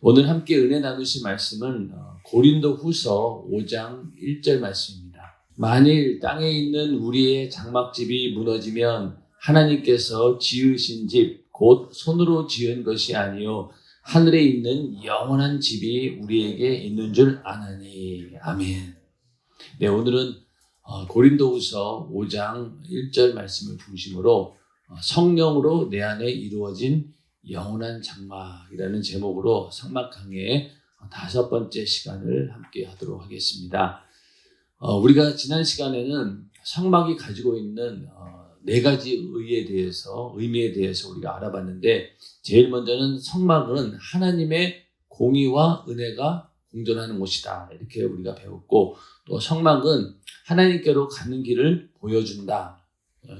오늘 함께 은혜 나누실 말씀은 고린도후서 5장 1절 말씀입니다. 만일 땅에 있는 우리의 장막집이 무너지면 하나님께서 지으신 집, 곧 손으로 지은 것이 아니요 하늘에 있는 영원한 집이 우리에게 있는 줄 아나니. 아멘. 네, 오늘은 고린도후서 5장 1절 말씀을 중심으로 성령으로 내 안에 이루어진 영원한 장막이라는 제목으로 성막 강의 5번째 시간을 함께 하도록 하겠습니다. 우리가 지난 시간에는 성막이 가지고 있는 4가지 의미에 대해서 우리가 알아봤는데, 제일 먼저는 성막은 하나님의 공의와 은혜가 공존하는 곳이다, 이렇게 우리가 배웠고, 또 성막은 하나님께로 가는 길을 보여준다.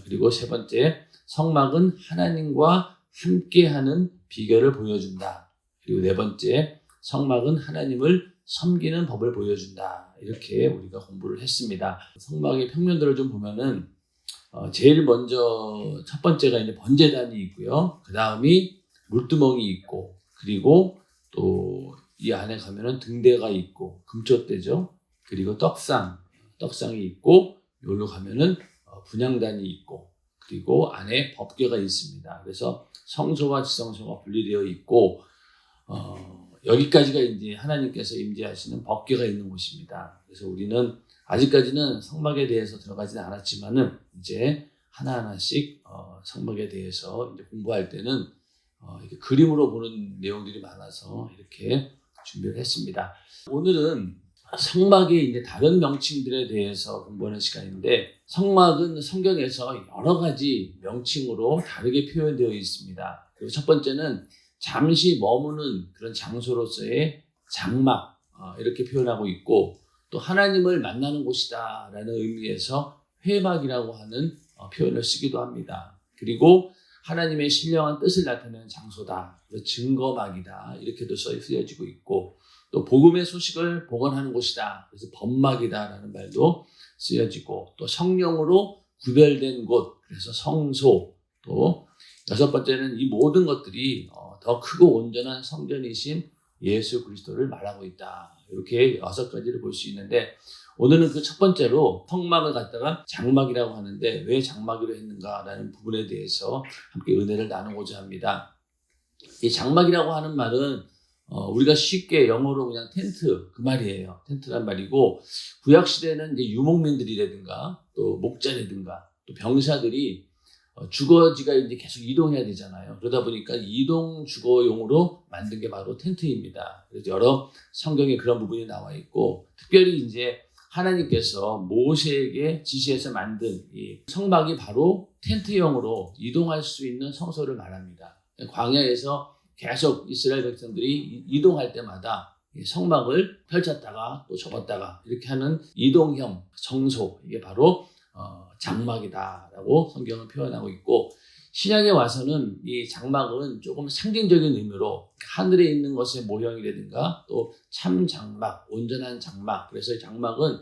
그리고 세 번째, 성막은 하나님과 함께하는 비결을 보여준다. 그리고 네 번째, 성막은 하나님을 섬기는 법을 보여준다. 이렇게 우리가 공부를 했습니다. 성막의 평면들을 좀 보면은 제일 먼저 첫 번째가 이제 번제단이 있고요. 그 다음이 물두멍이 있고, 그리고 또 이 안에 가면은 등대가 있고, 금촛대죠. 그리고 떡상이 있고, 여기로 가면은 분향단이 있고, 그리고 안에 법궤가 있습니다. 그래서 성소와 지성소가 분리되어 있고, 여기까지가 이제 하나님께서 임재하시는 법궤가 있는 곳입니다. 그래서 우리는 아직까지는 성막에 대해서 들어가지는 않았지만은 이제 하나하나씩 성막에 대해서 이제 공부할 때는 이렇게 그림으로 보는 내용들이 많아서 이렇게 준비를 했습니다. 오늘은 성막의 이제 다른 명칭들에 대해서 공부하는 시간인데, 성막은 성경에서 여러 가지 명칭으로 다르게 표현되어 있습니다. 그리고 첫 번째는 잠시 머무는 그런 장소로서의 장막, 이렇게 표현하고 있고, 또 하나님을 만나는 곳이다 라는 의미에서 회막이라고 하는 표현을 쓰기도 합니다. 그리고 하나님의 신령한 뜻을 나타내는 장소다, 증거막이다, 이렇게도 쓰여지고 있고, 또 복음의 소식을 복원하는 곳이다, 그래서 법막이다 라는 말도 쓰여지고, 또 성령으로 구별된 곳, 그래서 성소, 또 여섯 번째는 이 모든 것들이 더 크고 온전한 성전이신 예수 그리스도를 말하고 있다, 이렇게 6가지를 볼 수 있는데, 오늘은 그 첫 번째로 성막을 갖다가 장막이라고 하는데 왜 장막이로 했는가라는 부분에 대해서 함께 은혜를 나누고자 합니다. 이 장막이라고 하는 말은 우리가 쉽게 영어로 그냥 텐트, 그 말이에요. 텐트란 말이고, 구약시대는 이제 유목민들이라든가 또 목자라든가 또 병사들이 주거지가 이제 계속 이동해야 되잖아요. 그러다 보니까 이동 주거용으로 만든 게 바로 텐트입니다. 그래서 여러 성경에 그런 부분이 나와 있고, 특별히 이제 하나님께서 모세에게 지시해서 만든 이 성막이 바로 텐트형으로 이동할 수 있는 성소를 말합니다. 광야에서 계속 이스라엘 백성들이 이동할 때마다 성막을 펼쳤다가 또 접었다가 이렇게 하는 이동형 성소, 이게 바로 장막이다라고 성경은 표현하고 있고, 신약에 와서는 이 장막은 조금 상징적인 의미로 하늘에 있는 것의 모형이라든가 또 참 장막, 온전한 장막, 그래서 이 장막은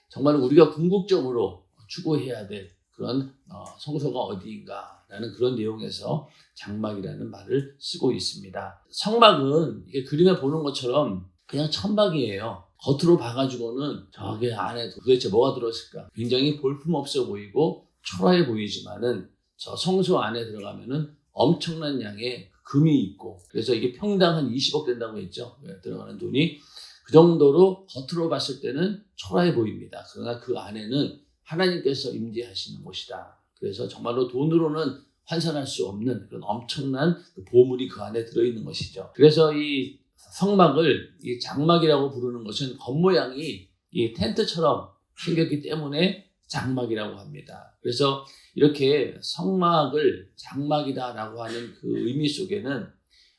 정말 우리가 궁극적으로 추구해야 될 그런 성소가 어디인가라는 그런 내용에서 장막이라는 말을 쓰고 있습니다. 성막은 이게 그림에 보는 것처럼 그냥 천막이에요. 겉으로 봐가지고는 저기 안에 도대체 뭐가 들어있을까 굉장히 볼품없어 보이고 초라해 보이지만은 저 성소 안에 들어가면은 엄청난 양의 금이 있고, 그래서 이게 평당 한 20억 된다고 했죠. 들어가는 돈이. 그 정도로 겉으로 봤을 때는 초라해 보입니다. 그러나 그 안에는 하나님께서 임재하시는 곳이다. 그래서 정말로 돈으로는 환산할 수 없는 그런 엄청난 보물이 그 안에 들어있는 것이죠. 그래서 이 성막을 이 장막이라고 부르는 것은 겉모양이 이 텐트처럼 생겼기 때문에 장막이라고 합니다. 그래서 이렇게 성막을 장막이다라고 하는 그 의미 속에는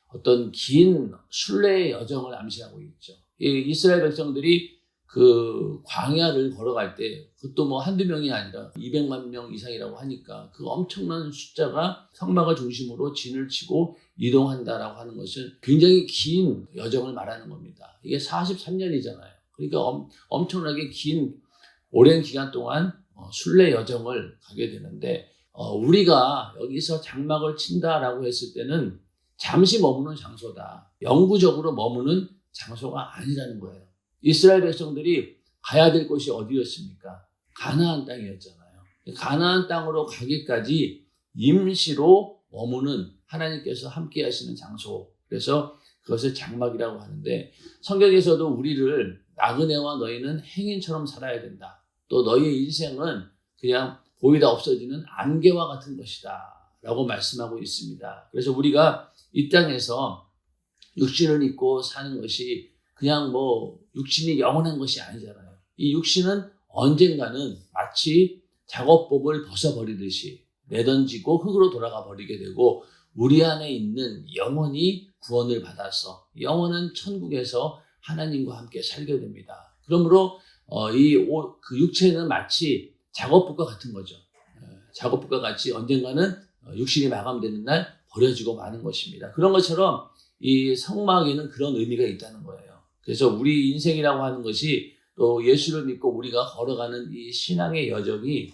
어떤 긴 순례의 여정을 암시하고 있죠. 이 이스라엘 백성들이 그 광야를 걸어갈 때, 그것도 뭐 한두 명이 아니라 200만 명 이상이라고 하니까 그 엄청난 숫자가 성막을 중심으로 진을 치고 이동한다라고 하는 것은 굉장히 긴 여정을 말하는 겁니다. 이게 43년이잖아요. 그러니까 엄청나게 긴 오랜 기간 동안 순례 여정을 가게 되는데, 우리가 여기서 장막을 친다라고 했을 때는 잠시 머무는 장소다. 영구적으로 머무는 장소가 아니라는 거예요. 이스라엘 백성들이 가야 될 곳이 어디였습니까? 가나안 땅이었잖아요. 가나안 땅으로 가기까지 임시로 머무는 하나님께서 함께 하시는 장소. 그래서 그것을 장막이라고 하는데, 성경에서도 우리를 나그네와 너희는 행인처럼 살아야 된다. 또 너희의 인생은 그냥 보이다 없어지는 안개와 같은 것이다 라고 말씀하고 있습니다. 그래서 우리가 이 땅에서 육신을 입고 사는 것이 그냥 육신이 영원한 것이 아니잖아요. 이 육신은 언젠가는 마치 작업복을 벗어버리듯이 내던지고 흙으로 돌아가 버리게 되고, 우리 안에 있는 영혼이 구원을 받아서 영원한 천국에서 하나님과 함께 살게 됩니다. 그러므로 그 육체는 마치 작업복과 같은 거죠. 작업복과 같이 언젠가는 육신이 마감되는 날 버려지고 마는 것입니다. 그런 것처럼 이 성막에는 그런 의미가 있다는 거예요. 그래서 우리 인생이라고 하는 것이, 또 예수를 믿고 우리가 걸어가는 이 신앙의 여정이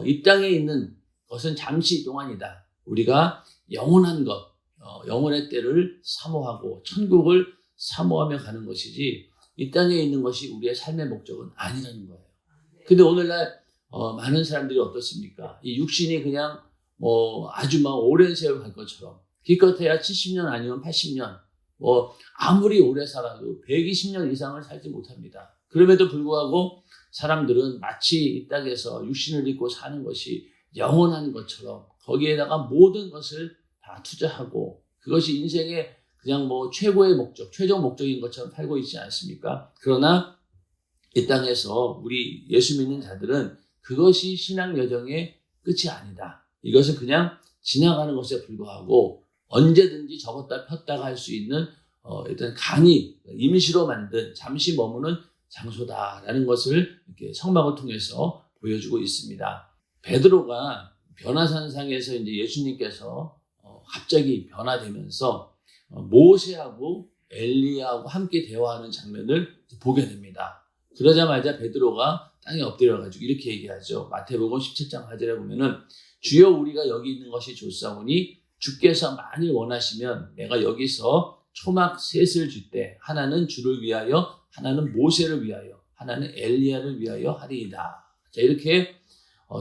이 땅에 있는 것은 잠시 동안이다. 우리가 영원한 것, 영원의 때를 사모하고 천국을 사모하며 가는 것이지, 이 땅에 있는 것이 우리의 삶의 목적은 아니라는 거예요. 근데 오늘날 많은 사람들이 어떻습니까? 이 육신이 그냥 아주 오랜 세월 갈 것처럼, 기껏해야 70년 아니면 80년, 아무리 오래 살아도 120년 이상을 살지 못합니다. 그럼에도 불구하고 사람들은 마치 이 땅에서 육신을 입고 사는 것이 영원한 것처럼 거기에다가 모든 것을 다 투자하고, 그것이 인생의 그냥 최고의 목적, 최종 목적인 것처럼 살고 있지 않습니까? 그러나 이 땅에서 우리 예수 믿는 자들은 그것이 신앙 여정의 끝이 아니다. 이것은 그냥 지나가는 것에 불과하고 언제든지 접었다 폈다가 할 수 있는 일단 간이 임시로 만든 잠시 머무는 장소다라는 것을 이렇게 성막을 통해서 보여주고 있습니다. 베드로가 변화산상에서 이제 예수님께서 갑자기 변화되면서 모세하고 엘리야하고 함께 대화하는 장면을 보게 됩니다. 그러자마자 베드로가 땅에 엎드려가지고 이렇게 얘기하죠. 마태복음 17장 4절에 보면은, 주여 우리가 여기 있는 것이 좋사오니 주께서 만일 원하시면 내가 여기서 초막 셋을 줄 때 하나는 주를 위하여, 하나는 모세를 위하여, 하나는 엘리야를 위하여 하리이다. 자, 이렇게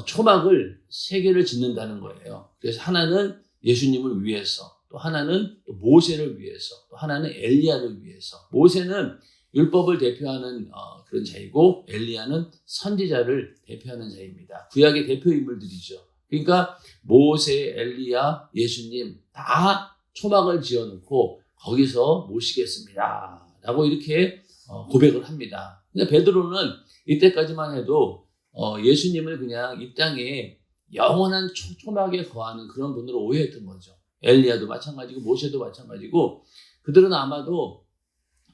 초막을 세 개를 짓는다는 거예요. 그래서 하나는 예수님을 위해서, 또 하나는 또 모세를 위해서, 또 하나는 엘리야를 위해서. 모세는 율법을 대표하는 그런 자이고, 엘리야는 선지자를 대표하는 자입니다. 구약의 대표 인물들이죠. 그러니까 모세, 엘리야, 예수님 다 초막을 지어놓고 거기서 모시겠습니다 라고 이렇게 고백을 합니다. 근데 베드로는 이때까지만 해도 예수님을 그냥 이 땅에 영원한 초막에 거하는 그런 분으로 오해했던 거죠. 엘리야도 마찬가지고 모세도 마찬가지고, 그들은 아마도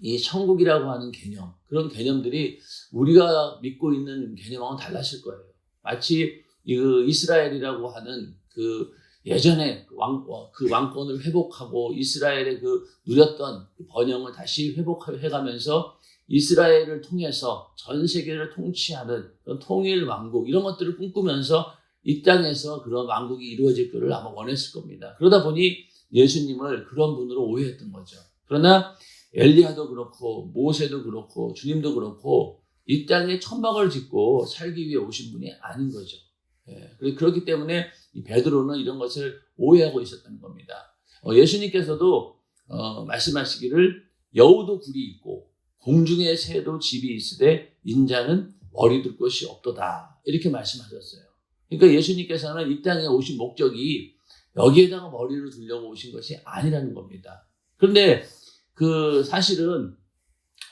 이 천국이라고 하는 개념, 그런 개념들이 우리가 믿고 있는 개념하고는 달랐을 거예요. 마치 이스라엘이라고 하는 그 예전에 그 왕권을 회복하고 이스라엘의 그 누렸던 그 번영을 다시 회복해가면서 이스라엘을 통해서 전 세계를 통치하는 그런 통일 왕국, 이런 것들을 꿈꾸면서 이 땅에서 그런 왕국이 이루어질 것을 아마 원했을 겁니다. 그러다 보니 예수님을 그런 분으로 오해했던 거죠. 그러나 엘리야도 그렇고 모세도 그렇고 주님도 그렇고 이 땅에 천막을 짓고 살기 위해 오신 분이 아닌 거죠. 그렇기 때문에 이 베드로는 이런 것을 오해하고 있었던 겁니다. 예수님께서도 말씀하시기를, 여우도 굴이 있고 공중의 새도 집이 있으되 인자는 머리 둘 곳이 없도다, 이렇게 말씀하셨어요. 그러니까 예수님께서는 이 땅에 오신 목적이 여기에다가 머리를 두려고 오신 것이 아니라는 겁니다. 그런데 사실은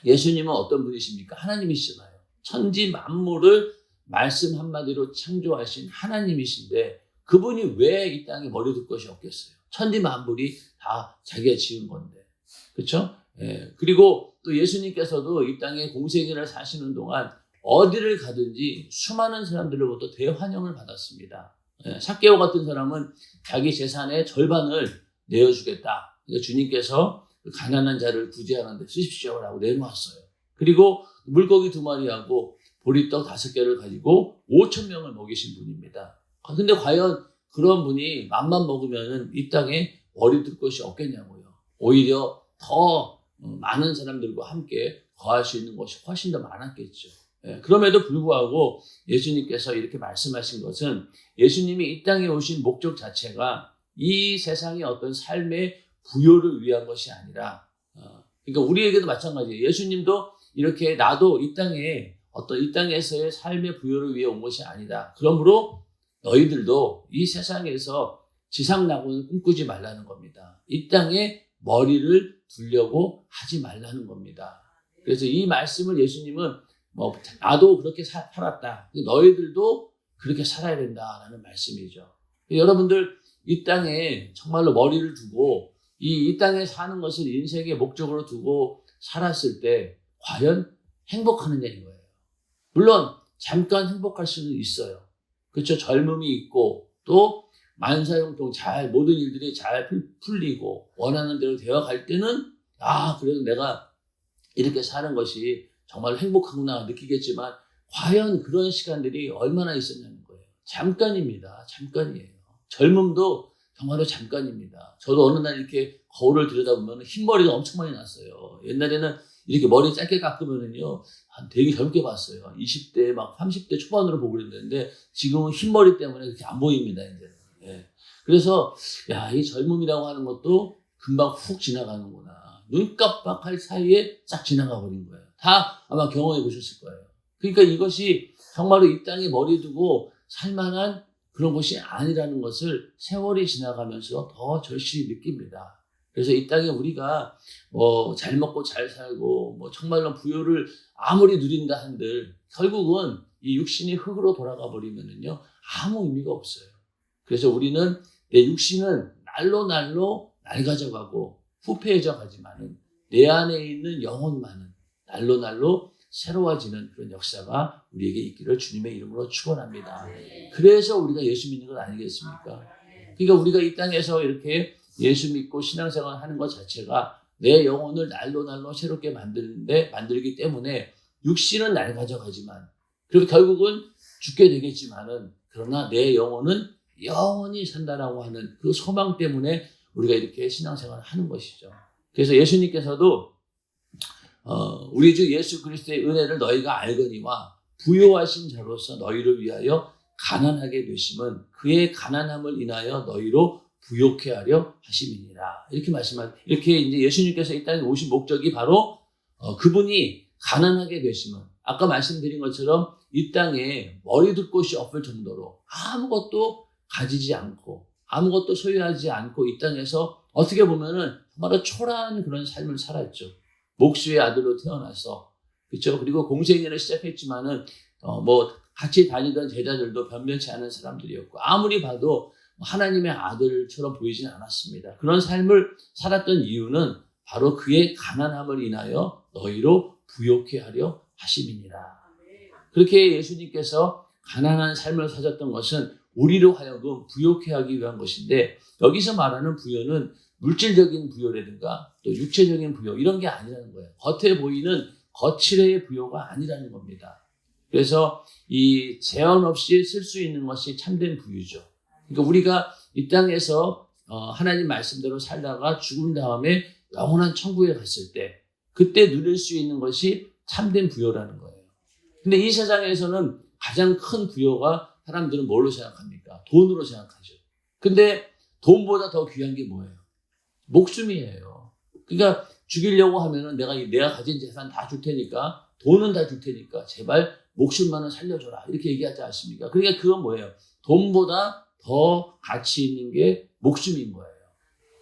예수님은 어떤 분이십니까? 하나님이시잖아요. 천지 만물을 말씀 한마디로 창조하신 하나님이신데, 그분이 왜 이 땅에 머리 둘 것이 없겠어요? 천지 만물이 다 자기가 지은 건데. 그렇죠? 그리고 또 예수님께서도 이 땅에 공생애를 사시는 동안 어디를 가든지 수많은 사람들로부터 대환영을 받았습니다. 삭개오 같은 사람은 자기 재산의 절반을 내어주겠다. 그러니까 주님께서 가난한 자를 구제하는 데 쓰십시오라고 내놓았어요. 그리고 물고기 2마리하고 보리떡 5개를 가지고 5,000명을 먹이신 분입니다. 근데 과연 그런 분이 맘만 먹으면 이 땅에 머리 둘 곳이 없겠냐고요. 오히려 더 많은 사람들과 함께 거할 수 있는 곳이 훨씬 더 많았겠죠. 예, 그럼에도 불구하고 예수님께서 이렇게 말씀하신 것은 예수님이 이 땅에 오신 목적 자체가 이 세상의 어떤 삶의 부요를 위한 것이 아니라 그러니까 우리에게도 마찬가지예요. 예수님도 이렇게 나도 이 땅에서의 삶의 부요를 위해 온 것이 아니다. 그러므로 너희들도 이 세상에서 지상낙원을 꿈꾸지 말라는 겁니다. 이 땅에 머리를 두려고 하지 말라는 겁니다. 그래서 이 말씀을 예수님은 나도 그렇게 살았다. 너희들도 그렇게 살아야 된다라는 말씀이죠. 여러분들 이 땅에 정말로 머리를 두고 이 땅에 사는 것을 인생의 목적으로 두고 살았을 때 과연 행복하느냐 이거예요. 물론 잠깐 행복할 수는 있어요. 그렇죠. 젊음이 있고 또 만사형통 모든 일들이 잘 풀리고 원하는 대로 되어갈 때는 그래도 내가 이렇게 사는 것이 정말 행복하구나 느끼겠지만 과연 그런 시간들이 얼마나 있었냐는 거예요. 잠깐입니다. 잠깐이에요. 젊음도 정말로 잠깐입니다. 저도 어느 날 이렇게 거울을 들여다보면 흰머리가 엄청 많이 났어요. 옛날에는 이렇게 머리 짧게 깎으면은요, 되게 젊게 봤어요. 20대, 30대 초반으로 보고 그랬는데, 지금은 흰머리 때문에 그렇게 안 보입니다, 이제. 예. 그래서, 이 젊음이라고 하는 것도 금방 훅 지나가는구나. 눈 깜빡할 사이에 싹 지나가 버린 거예요. 다 아마 경험해 보셨을 거예요. 그러니까 이것이 정말로 이 땅에 머리 두고 살만한 그런 것이 아니라는 것을 세월이 지나가면서 더 절실히 느낍니다. 그래서 이 땅에 우리가 잘 먹고 잘 살고 정말로 부요를 아무리 누린다 한들 결국은 이 육신이 흙으로 돌아가 버리면은요 아무 의미가 없어요. 그래서 우리는 내 육신은 날로 낡아져가고 후패해져 가지만은 내 안에 있는 영혼만은 날로 새로워지는 그런 역사가 우리에게 있기를 주님의 이름으로 축원합니다. 그래서 우리가 예수 믿는 것 아니겠습니까? 그러니까 우리가 이 땅에서 이렇게 예수 믿고 신앙생활 하는 것 자체가 내 영혼을 날로 새롭게 만들기 때문에 육신은 낡아져 가지만 그리고 결국은 죽게 되겠지만은 그러나 내 영혼은 영원히 산다라고 하는 그 소망 때문에 우리가 이렇게 신앙생활을 하는 것이죠. 그래서 예수님께서도 우리 주 예수 그리스도의 은혜를 너희가 알거니와 부요하신 자로서 너희를 위하여 가난하게 되심은 그의 가난함을 인하여 너희로 부요케 하려 하심이니라. 이렇게 이제 예수님께서 이 땅에 오신 목적이 바로 그분이 가난하게 되심은 아까 말씀드린 것처럼 이 땅에 머리 둘 곳이 없을 정도로 아무것도 가지지 않고 아무것도 소유하지 않고 이 땅에서 어떻게 보면은 정말 초라한 그런 삶을 살았죠. 목수의 아들로 태어나서 그렇죠. 그리고 공생애를 시작했지만은 같이 다니던 제자들도 변변치 않은 사람들이었고 아무리 봐도 하나님의 아들처럼 보이진 않았습니다. 그런 삶을 살았던 이유는 바로 그의 가난함을 인하여 너희로 부요케 하려 하심이니라. 그렇게 예수님께서 가난한 삶을 사셨던 것은 우리로 하여금 부요케 하기 위한 것인데 여기서 말하는 부요는 물질적인 부요라든가 또 육체적인 부요 이런 게 아니라는 거예요. 겉에 보이는 거칠의 부요가 아니라는 겁니다. 그래서 이 제한 없이 쓸 수 있는 것이 참된 부유죠. 그러니까 우리가 이 땅에서 하나님 말씀대로 살다가 죽은 다음에 영원한 천국에 갔을 때 그때 누릴 수 있는 것이 참된 부요라는 거예요. 근데 이 세상에서는 가장 큰 부요가 사람들은 뭘로 생각합니까? 돈으로 생각하죠. 근데 돈보다 더 귀한 게 뭐예요? 목숨이에요. 그러니까 죽이려고 하면은 내가 가진 재산 다 줄 테니까 돈은 다 줄 테니까 제발 목숨만은 살려줘라 이렇게 얘기하지 않습니까? 그러니까 그건 뭐예요? 돈보다 더 가치 있는 게 목숨인 거예요.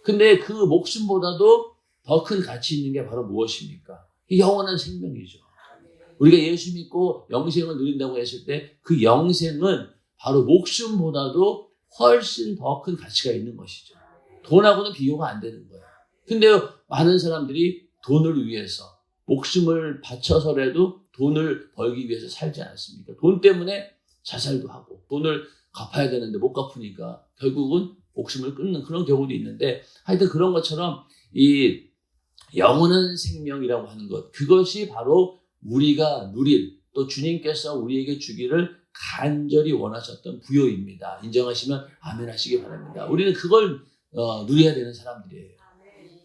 근데 그 목숨보다도 더 큰 가치 있는 게 바로 무엇입니까? 영원한 생명이죠. 우리가 예수 믿고 영생을 누린다고 했을 때 그 영생은 바로 목숨보다도 훨씬 더 큰 가치가 있는 것이죠. 돈하고는 비교가 안 되는 거예요. 근데 많은 사람들이 돈을 위해서 목숨을 바쳐서라도 돈을 벌기 위해서 살지 않습니까? 돈 때문에 자살도 하고 돈을 갚아야 되는데 못 갚으니까 결국은 목숨을 끊는 그런 경우도 있는데 하여튼 그런 것처럼 이 영원한 생명이라고 하는 것 그것이 바로 우리가 누릴 또 주님께서 우리에게 주기를 간절히 원하셨던 부요입니다. 인정하시면 아멘 하시기 바랍니다. 우리는 그걸 누려야 되는 사람들이에요.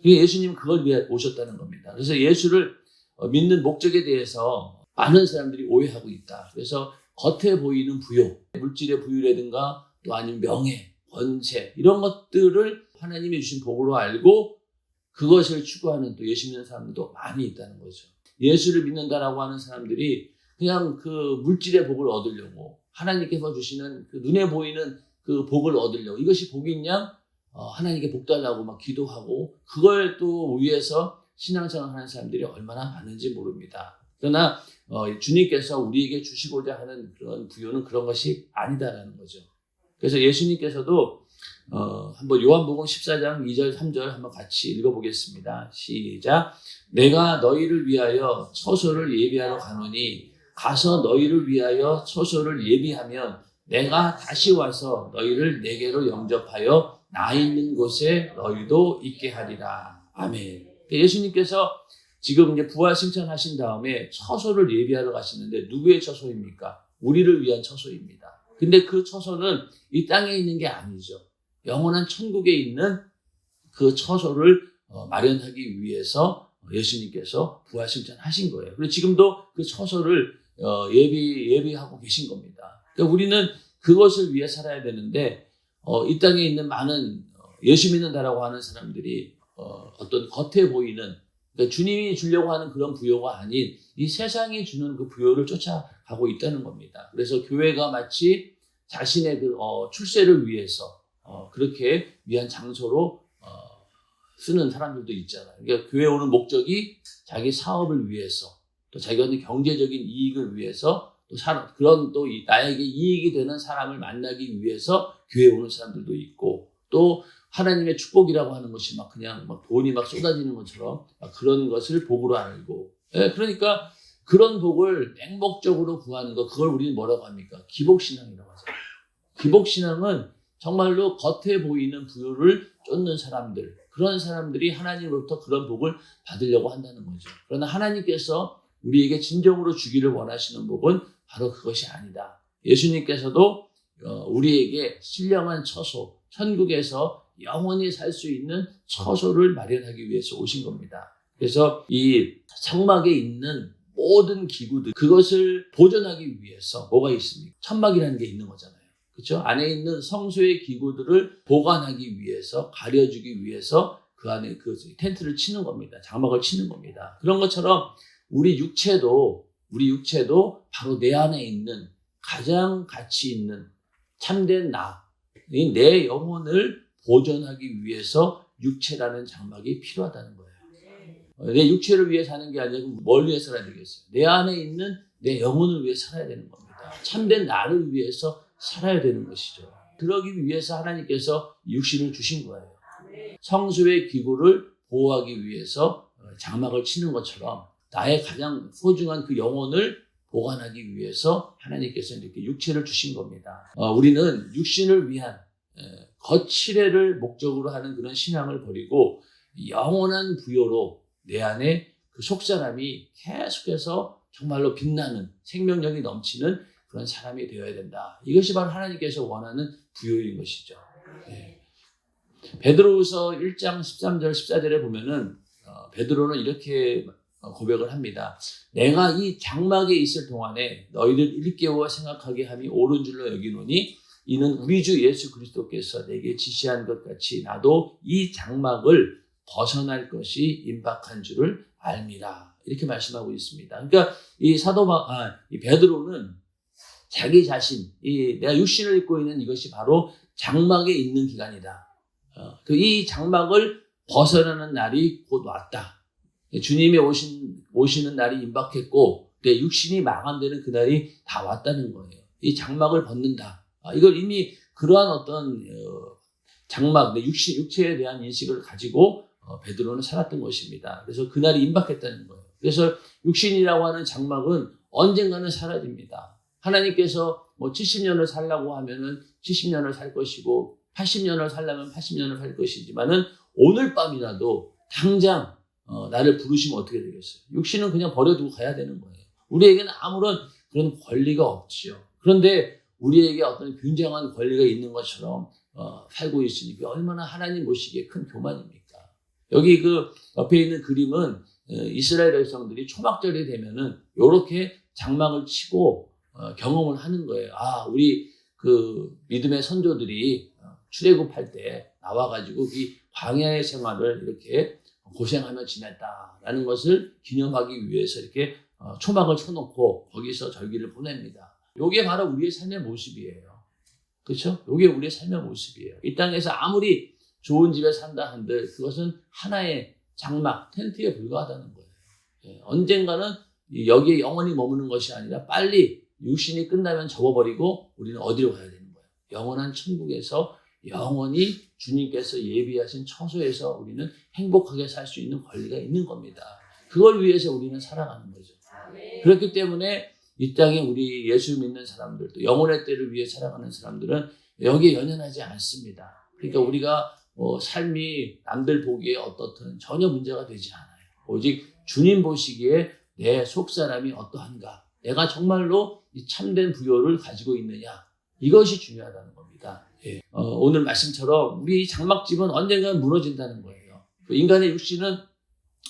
예수님 그걸 위해 오셨다는 겁니다. 그래서 예수를 믿는 목적에 대해서 많은 사람들이 오해하고 있다. 그래서 겉에 보이는 부요, 물질의 부유라든가 또 아니면 명예, 권세 이런 것들을 하나님이 주신 복으로 알고 그것을 추구하는 또 예수 믿는 사람들도 많이 있다는 거죠. 예수를 믿는다라고 하는 사람들이 그냥 그 물질의 복을 얻으려고 하나님께서 주시는 그 눈에 보이는 그 복을 얻으려고 이것이 복이냐? 하나님께 복 달라고 막 기도하고 그걸 또 위해서 신앙생활 하는 사람들이 얼마나 많은지 모릅니다. 그러나 주님께서 우리에게 주시고자 하는 그런 부요는 그런 것이 아니다라는 거죠. 그래서 예수님께서도 한번 요한복음 14장 2절 3절 한번 같이 읽어보겠습니다. 시작. 내가 너희를 위하여 처소를 예비하러 가노니 가서 너희를 위하여 처소를 예비하면 내가 다시 와서 너희를 내게로 영접하여 나 있는 곳에 너희도 있게 하리라. 아멘. 예수님께서 지금 이제 부활 승천하신 다음에 처소를 예비하러 가시는데 누구의 처소입니까? 우리를 위한 처소입니다. 근데 그 처소는 이 땅에 있는 게 아니죠. 영원한 천국에 있는 그 처소를 마련하기 위해서 예수님께서 부활 승천하신 거예요. 그리고 지금도 그 처소를 예비하고 계신 겁니다. 그러니까 우리는 그것을 위해 살아야 되는데 이 땅에 있는 많은 예수 믿는다라고 하는 사람들이 어떤 겉에 보이는 그러니까 주님이 주려고 하는 그런 부요가 아닌 이 세상이 주는 그 부요를 쫓아가고 있다는 겁니다. 그래서 교회가 마치 자신의 그 출세를 위해서 그렇게 위한 장소로 쓰는 사람들도 있잖아요. 그러니까 교회 오는 목적이 자기 사업을 위해서 또 자기가 얻는 경제적인 이익을 위해서 또 그런 또 나에게 이익이 되는 사람을 만나기 위해서 교회에 오는 사람들도 있고 또 하나님의 축복이라고 하는 것이 막 그냥 막 돈이 막 쏟아지는 것처럼 막 그런 것을 복으로 알고 그러니까 그런 복을 맹목적으로 구하는 것 그걸 우리는 뭐라고 합니까? 기복신앙이라고 하잖아요. 기복신앙은 정말로 겉에 보이는 부요를 쫓는 사람들 그런 사람들이 하나님으로부터 그런 복을 받으려고 한다는 거죠. 그러나 하나님께서 우리에게 진정으로 주기를 원하시는 복은 바로 그것이 아니다. 예수님께서도 우리에게 신령한 처소, 천국에서 영원히 살 수 있는 처소를 마련하기 위해서 오신 겁니다. 그래서 이 장막에 있는 모든 기구들, 그것을 보존하기 위해서 뭐가 있습니까? 천막이라는 게 있는 거잖아요. 그렇죠? 안에 있는 성소의 기구들을 보관하기 위해서, 가려주기 위해서 그 안에 그 텐트를 치는 겁니다. 장막을 치는 겁니다. 그런 것처럼 우리 육체도 바로 내 안에 있는 가장 가치 있는 참된 내 영혼을 보존하기 위해서 육체라는 장막이 필요하다는 거예요. 내 육체를 위해 사는 게 아니라 뭘 위해 살아야 되겠어요? 내 안에 있는 내 영혼을 위해 살아야 되는 겁니다. 참된 나를 위해서 살아야 되는 것이죠. 그러기 위해서 하나님께서 육신을 주신 거예요. 성소의 기구를 보호하기 위해서 장막을 치는 것처럼 나의 가장 소중한 그 영혼을 보관하기 위해서 하나님께서 이렇게 육체를 주신 겁니다. 우리는 육신을 위한 거칠애를 목적으로 하는 그런 신앙을 버리고 영원한 부요로 내 안에 그 속사람이 계속해서 정말로 빛나는 생명력이 넘치는 그런 사람이 되어야 된다. 이것이 바로 하나님께서 원하는 부요인 것이죠. 네. 베드로후서 1장 13절 14절에 보면은 베드로는 이렇게 고백을 합니다. 내가 이 장막에 있을 동안에 너희를 일깨워 생각하게 함이 옳은 줄로 여기노니 이는 우리 주 예수 그리스도께서 내게 지시한 것 같이 나도 이 장막을 벗어날 것이 임박한 줄을 알미라. 이렇게 말씀하고 있습니다. 그러니까 이 베드로는 자기 자신, 내가 육신을 입고 있는 이것이 바로 장막에 있는 기간이다. 이 장막을 벗어나는 날이 곧 왔다. 주님이 오시는 날이 임박했고 내 육신이 마감되는 그날이 다 왔다는 거예요. 이 장막을 벗는다. 이걸 이미 그러한 어떤 장막, 내 육체에 대한 인식을 가지고 베드로는 살았던 것입니다. 그래서 그날이 임박했다는 거예요. 그래서 육신이라고 하는 장막은 언젠가는 사라집니다. 하나님께서 70년을 살라고 하면은 70년을 살 것이고 80년을 살려면 80년을 살 것이지만은 오늘 밤이라도 당장 나를 부르시면 어떻게 되겠어요? 육신은 그냥 버려두고 가야 되는 거예요. 우리에게는 아무런 그런 권리가 없지요. 그런데 우리에게 어떤 굉장한 권리가 있는 것처럼 살고 있으니 얼마나 하나님 보시기에 큰 교만입니까? 여기 그 옆에 있는 그림은 이스라엘 백성들이 초막절이 되면은 이렇게 장막을 치고 경험을 하는 거예요. 아, 우리 그 믿음의 선조들이 출애굽할 때 나와가지고 이 광야의 생활을 이렇게 고생하며 지냈다라는 것을 기념하기 위해서 이렇게 초막을 쳐놓고 거기서 절기를 보냅니다. 이게 바로 우리의 삶의 모습이에요. 그렇죠? 이게 우리의 삶의 모습이에요. 이 땅에서 아무리 좋은 집에 산다 한들 그것은 하나의 장막, 텐트에 불과하다는 거예요. 언젠가는 여기에 영원히 머무는 것이 아니라 빨리 육신이 끝나면 접어버리고 우리는 어디로 가야 되는 거예요? 영원한 천국에서 영원히 주님께서 예비하신 처소에서 우리는 행복하게 살 수 있는 권리가 있는 겁니다. 그걸 위해서 우리는 살아가는 거죠. 그렇기 때문에 이 땅에 우리 예수 믿는 사람들도 영혼의 때를 위해 살아가는 사람들은 여기에 연연하지 않습니다. 그러니까 우리가 삶이 남들 보기에 어떻든 전혀 문제가 되지 않아요. 오직 주님 보시기에 내 속사람이 어떠한가, 내가 정말로 이 참된 부요를 가지고 있느냐, 이것이 중요하다는 겁니다. 예. 오늘 말씀처럼 우리 장막집은 언젠가 무너진다는 거예요. 인간의 육신은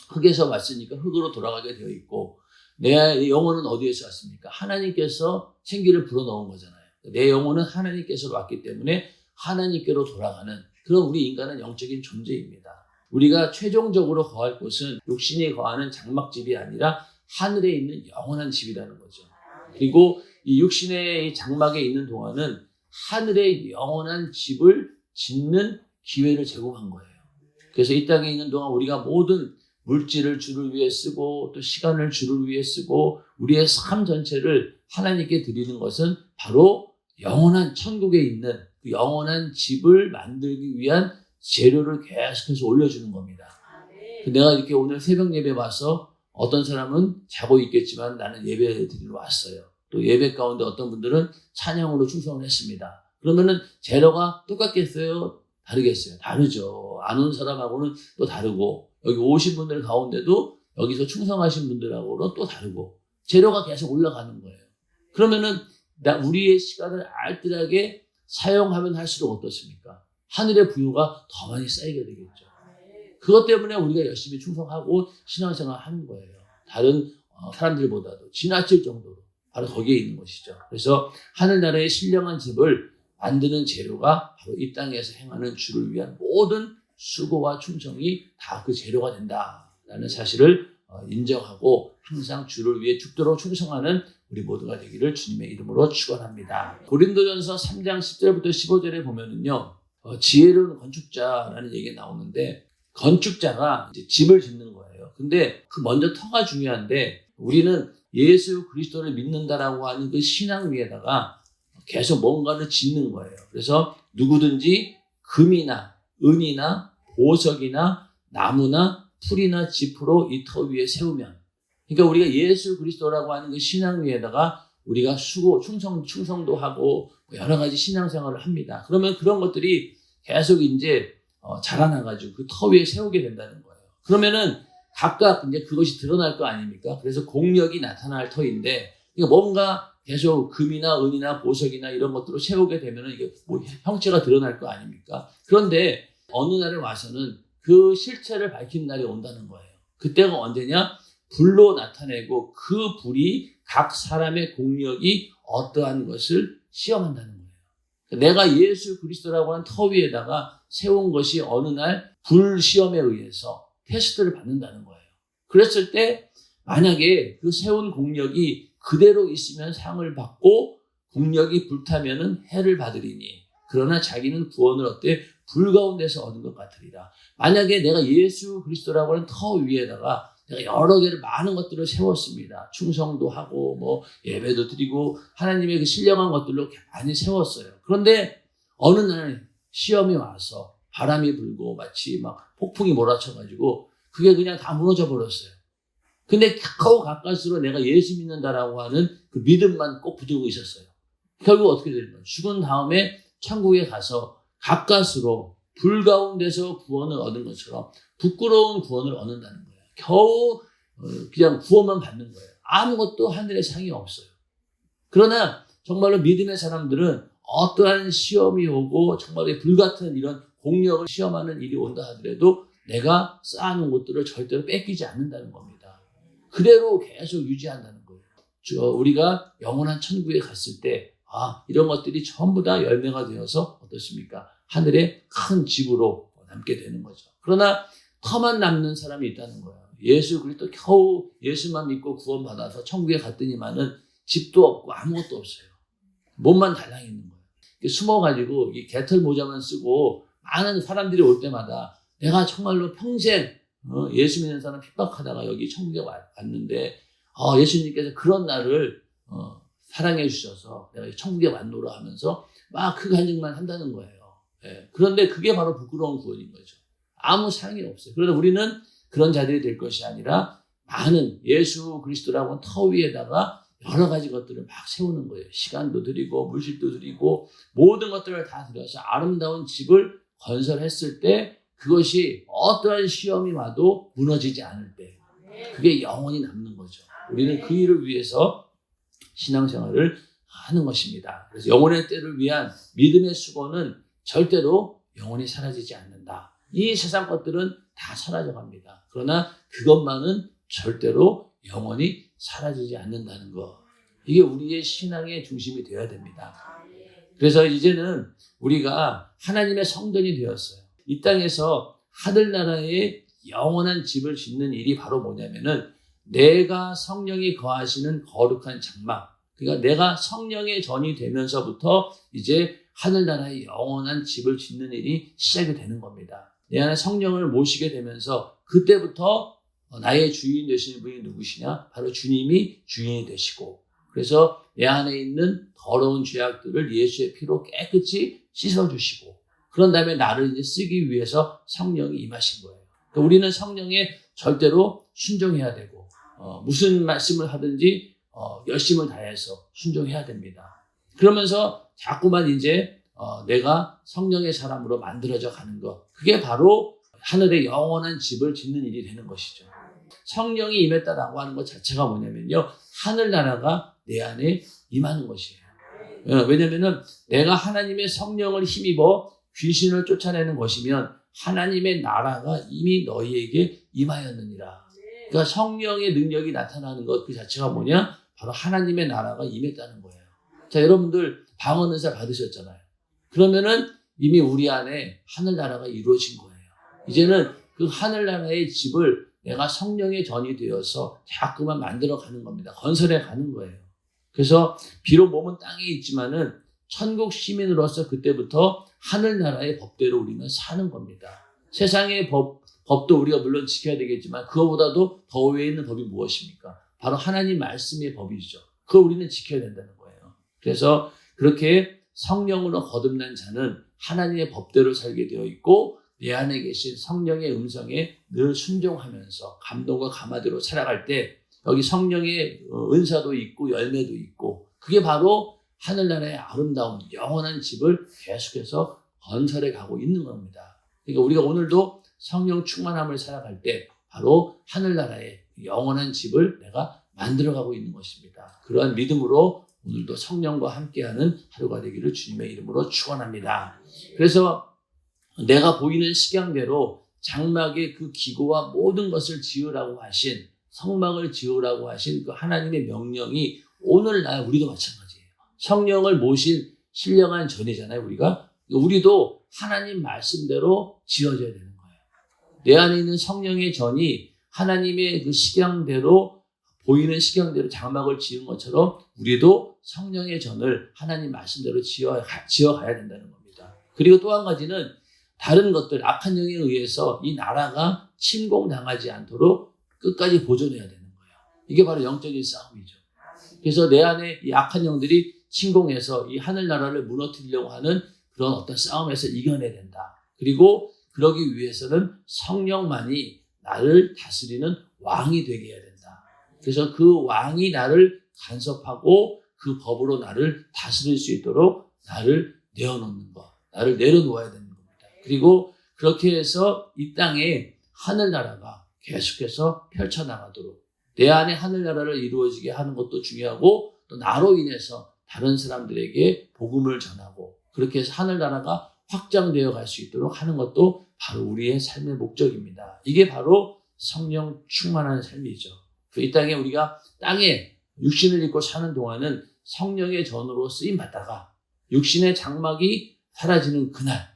흙에서 왔으니까 흙으로 돌아가게 되어 있고 내 영혼은 어디에서 왔습니까? 하나님께서 생기를 불어넣은 거잖아요. 내 영혼은 하나님께서 왔기 때문에 하나님께로 돌아가는 그런 우리 인간은 영적인 존재입니다. 우리가 최종적으로 거할 곳은 육신이 거하는 장막집이 아니라 하늘에 있는 영원한 집이라는 거죠. 그리고 이 육신의 장막에 있는 동안은 하늘의 영원한 집을 짓는 기회를 제공한 거예요. 그래서 이 땅에 있는 동안 우리가 모든 물질을 주를 위해 쓰고 또 시간을 주를 위해 쓰고 우리의 삶 전체를 하나님께 드리는 것은 바로 영원한 천국에 있는 그 영원한 집을 만들기 위한 재료를 계속해서 올려주는 겁니다. 내가 이렇게 오늘 새벽 예배 와서 어떤 사람은 자고 있겠지만 나는 예배 드리러 왔어요. 또 예배 가운데 어떤 분들은 찬양으로 충성을 했습니다. 그러면은 재료가 똑같겠어요? 다르겠어요? 다르죠. 안 온 사람하고는 또 다르고 여기 오신 분들 가운데도 여기서 충성하신 분들하고는 또 다르고 재료가 계속 올라가는 거예요. 그러면은 우리의 시간을 알뜰하게 사용하면 할수록 어떻습니까? 하늘의 부유가 더 많이 쌓이게 되겠죠. 그것 때문에 우리가 열심히 충성하고 신앙생활을 하는 거예요. 다른 사람들보다도 지나칠 정도로 바로 거기에 있는 것이죠. 그래서 하늘나라의 신령한 집을 만드는 재료가 바로 이 땅에서 행하는 주를 위한 모든 수고와 충성이 다 그 재료가 된다라는 사실을 인정하고 항상 주를 위해 죽도록 충성하는 우리 모두가 되기를 주님의 이름으로 축원합니다. 고린도전서 3장 10절부터 15절에 보면은요, 지혜로운 건축자라는 얘기가 나오는데 건축자가 이제 집을 짓는 거예요. 근데 그 먼저 터가 중요한데 우리는 예수 그리스도를 믿는다라고 하는 그 신앙 위에다가 계속 뭔가를 짓는 거예요. 그래서 누구든지 금이나 은이나 보석이나 나무나 풀이나 짚으로 이 터 위에 세우면, 그러니까 우리가 예수 그리스도라고 하는 그 신앙 위에다가 우리가 수고, 충성도 하고 여러 가지 신앙생활을 합니다. 그러면 그런 것들이 계속 이제 자라나가지고 그 터 위에 세우게 된다는 거예요. 그러면은 각각 이제 그것이 드러날 거 아닙니까? 그래서 공력이 나타날 터인데, 그러니까 뭔가 계속 금이나 은이나 보석이나 이런 것들로 세우게 되면은 이게 뭐 형체가 드러날 거 아닙니까? 그런데 어느 날에 와서는 그 실체를 밝히는 날이 온다는 거예요. 그때가 언제냐? 불로 나타내고 그 불이 각 사람의 공력이 어떠한 것을 시험한다는 거예요. 내가 예수 그리스도라고 하는 터 위에다가 세운 것이 어느 날 불 시험에 의해서 테스트를 받는다는 거예요. 그랬을 때 만약에 그 세운 공력이 그대로 있으면 상을 받고 공력이 불타면은 해를 받으리니, 그러나 자기는 구원을 어때? 불 가운데서 얻은 것 같으리라. 만약에 내가 예수 그리스도라고 하는 터 위에다가 내가 여러 개를 많은 것들을 세웠습니다. 충성도 하고 뭐 예배도 드리고 하나님의 그 신령한 것들로 많이 세웠어요. 그런데 어느 날 시험이 와서 바람이 불고 마치 막 폭풍이 몰아쳐가지고 그게 그냥 다 무너져 버렸어요. 근데 가까울수록 내가 예수 믿는다라고 하는 그 믿음만 꼭 붙들고 있었어요. 결국 어떻게 되는 거예요? 죽은 다음에 천국에 가서 가까스로 불 가운데서 구원을 얻은 것처럼 부끄러운 구원을 얻는다는 거예요. 겨우 그냥 구원만 받는 거예요. 아무것도 하늘에 상이 없어요. 그러나 정말로 믿음의 사람들은 어떠한 시험이 오고 정말 불같은 이런 공력을 시험하는 일이 온다 하더라도 내가 쌓아놓은 것들을 절대로 뺏기지 않는다는 겁니다. 그대로 계속 유지한다는 거예요. 우리가 영원한 천국에 갔을 때 이런 것들이 전부 다 열매가 되어서 어떻습니까? 하늘의 큰 집으로 남게 되는 거죠. 그러나 터만 남는 사람이 있다는 거예요. 예수 그리스도 겨우 예수만 믿고 구원받아서 천국에 갔더니만은 집도 없고 아무것도 없어요. 몸만 달랑 있는 거예요. 숨어가지고 이 개털 모자만 쓰고 많은 사람들이 올 때마다 내가 정말로 평생 예수 믿는 사람 핍박하다가 여기 천국에 왔는데 예수님께서 그런 나를 사랑해 주셔서 내가 천국에 왔노라 하면서 막 그 간증만 한다는 거예요. 예. 그런데 그게 바로 부끄러운 구원인 거죠. 아무 사랑이 없어요. 그러나 우리는 그런 자들이 될 것이 아니라 많은 예수 그리스도라고 터 위에다가 여러 가지 것들을 막 세우는 거예요. 시간도 드리고 물질도 드리고 모든 것들을 다 들여서 아름다운 집을 건설했을 때 그것이 어떠한 시험이 와도 무너지지 않을 때 그게 영원히 남는 거죠. 우리는 그 일을 위해서 신앙생활을 하는 것입니다. 그래서 영혼의 때를 위한 믿음의 수고는 절대로 영원히 사라지지 않는다. 이 세상 것들은 다 사라져갑니다. 그러나 그것만은 절대로 영원히 사라지지 않는다는 것. 이게 우리의 신앙의 중심이 되어야 됩니다. 그래서 이제는 우리가 하나님의 성전이 되었어요. 이 땅에서 하늘나라에 영원한 집을 짓는 일이 바로 뭐냐면은 내가 성령이 거하시는 거룩한 장막. 그러니까 내가 성령의 전이 되면서부터 이제 하늘나라에 영원한 집을 짓는 일이 시작이 되는 겁니다. 내 안에 성령을 모시게 되면서 그때부터 나의 주인 되시는 분이 누구시냐? 바로 주님이 주인이 되시고 그래서 내 안에 있는 더러운 죄악들을 예수의 피로 깨끗이 씻어주시고 그런 다음에 나를 이제 쓰기 위해서 성령이 임하신 거예요. 그러니까 우리는 성령에 절대로 순종해야 되고 무슨 말씀을 하든지 열심을 다해서 순종해야 됩니다. 그러면서 자꾸만 이제 내가 성령의 사람으로 만들어져 가는 것 그게 바로 하늘의 영원한 집을 짓는 일이 되는 것이죠. 성령이 임했다라고 하는 것 자체가 뭐냐면요. 하늘나라가 내 안에 임하는 것이에요. 왜냐면은 내가 하나님의 성령을 힘입어 귀신을 쫓아내는 것이면 하나님의 나라가 이미 너희에게 임하였느니라. 그러니까 성령의 능력이 나타나는 것 그 자체가 뭐냐? 바로 하나님의 나라가 임했다는 거예요. 자, 여러분들 방언 은사 받으셨잖아요. 그러면은 이미 우리 안에 하늘나라가 이루어진 거예요. 이제는 그 하늘나라의 집을 내가 성령의 전이 되어서 자꾸만 만들어 가는 겁니다. 건설해 가는 거예요. 그래서 비록 몸은 땅에 있지만은 천국 시민으로서 그때부터 하늘나라의 법대로 우리는 사는 겁니다. 세상의 법도 우리가 물론 지켜야 되겠지만 그거보다도 더 위에 있는 법이 무엇입니까? 바로 하나님 말씀의 법이죠. 그걸 우리는 지켜야 된다는 거예요. 그래서 그렇게 성령으로 거듭난 자는 하나님의 법대로 살게 되어 있고 내 안에 계신 성령의 음성에 늘 순종하면서 감동과 감화대로 살아갈 때 여기 성령의 은사도 있고 열매도 있고 그게 바로 하늘나라의 아름다운 영원한 집을 계속해서 건설해 가고 있는 겁니다. 그러니까 우리가 오늘도 성령 충만함을 살아갈 때 바로 하늘나라의 영원한 집을 내가 만들어가고 있는 것입니다. 그러한 믿음으로 오늘도 성령과 함께하는 하루가 되기를 주님의 이름으로 축원합니다. 그래서 내가 보이는 식양대로 장막의 그 기구와 모든 것을 지으라고 하신 성막을 지으라고 하신 그 하나님의 명령이 오늘날 우리도 마찬가지예요. 성령을 모신 신령한 전이잖아요. 우리도 하나님 말씀대로 지어져야 되는 거예요. 내 안에 있는 성령의 전이 하나님의 그 식양대로 보이는 식양대로 장막을 지은 것처럼 우리도 성령의 전을 하나님 말씀대로 지어가야 된다는 겁니다. 그리고 또 한 가지는 다른 것들 악한 영에 의해서 이 나라가 침공당하지 않도록 끝까지 보존해야 되는 거예요. 이게 바로 영적인 싸움이죠. 그래서 내 안에 이 악한 영들이 침공해서 이 하늘나라를 무너뜨리려고 하는 그런 어떤 싸움에서 이겨내야 된다. 그리고 그러기 위해서는 성령만이 나를 다스리는 왕이 되게 해야 된다. 그래서 그 왕이 나를 간섭하고 그 법으로 나를 다스릴 수 있도록 나를 내어놓는 것, 나를 내려놓아야 되는 겁니다. 그리고 그렇게 해서 이 땅에 하늘나라가 계속해서 펼쳐나가도록 내 안에 하늘나라를 이루어지게 하는 것도 중요하고 또 나로 인해서 다른 사람들에게 복음을 전하고 그렇게 해서 하늘나라가 확장되어 갈 수 있도록 하는 것도 바로 우리의 삶의 목적입니다. 이게 바로 성령 충만한 삶이죠. 이 땅에 우리가 땅에 육신을 입고 사는 동안은 성령의 전으로 쓰임 받다가 육신의 장막이 사라지는 그날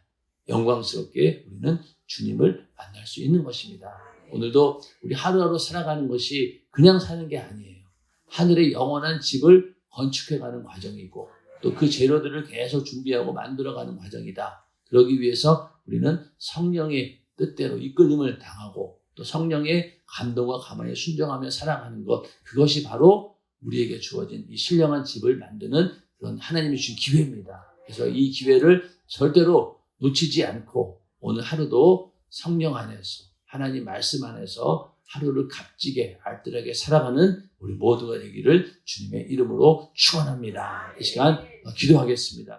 영광스럽게 우리는 주님을 만날 수 있는 것입니다. 오늘도 우리 하루하루 살아가는 것이 그냥 사는 게 아니에요. 하늘의 영원한 집을 건축해가는 과정이고 또 그 재료들을 계속 준비하고 만들어가는 과정이다. 그러기 위해서 우리는 성령의 뜻대로 이끌림을 당하고 또 성령의 감동과 감화에 순종하며 살아가는 것, 그것이 바로 우리에게 주어진 이 신령한 집을 만드는 그런 하나님이 주신 기회입니다. 그래서 이 기회를 절대로 놓치지 않고 오늘 하루도 성령 안에서 하나님 말씀 안에서 하루를 값지게 알뜰하게 살아가는 우리 모두가 되기를 주님의 이름으로 축원합니다. 이 시간 기도하겠습니다.